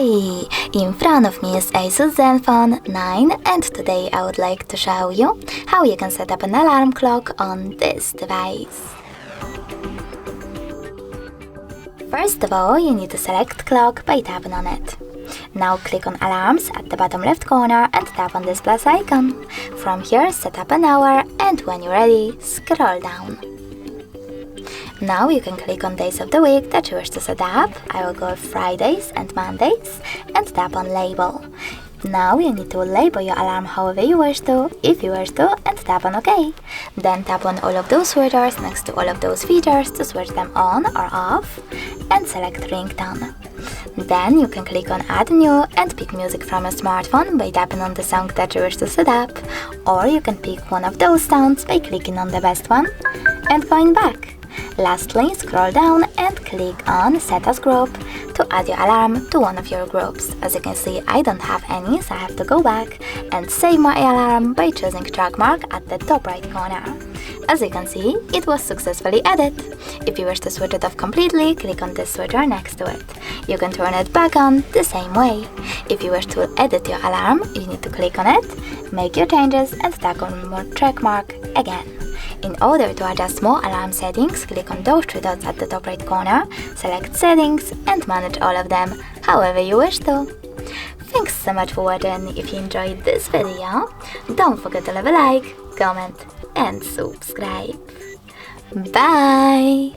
Hey! In front of me is ASUS Zenfone 9 and today I would like to show you how you can set up an alarm clock on this device. First of all, you need to select clock by tapping on it. Now click on alarms at the bottom left corner and tap on this plus icon. From here, set up an hour and when you're ready, scroll down. Now you can click on days of the week that you wish to set up. I will go with Fridays and Mondays and tap on label. Now you need to label your alarm however you wish to, if you wish to, and tap on OK. Then tap on all of those switchers next to all of those features to switch them on or off and select ringtone. Then you can click on add new and pick music from your smartphone by tapping on the song that you wish to set up, or you can pick one of those sounds by clicking on the best one and going back. Lastly, scroll down and click on Set as Group to add your alarm to one of your groups. As you can see, I don't have any, so I have to go back and save my alarm by choosing track mark at the top right corner. As you can see, it was successfully added. If you wish to switch it off completely, click on this switcher next to it. You can turn it back on the same way. If you wish to edit your alarm, you need to click on it, make your changes and tap on more track mark again. In order to adjust more alarm settings, click on those three dots at the top right corner, select settings and manage all of them however you wish to. Thanks so much for watching. If you enjoyed this video, don't forget to leave a like, comment and subscribe. Bye!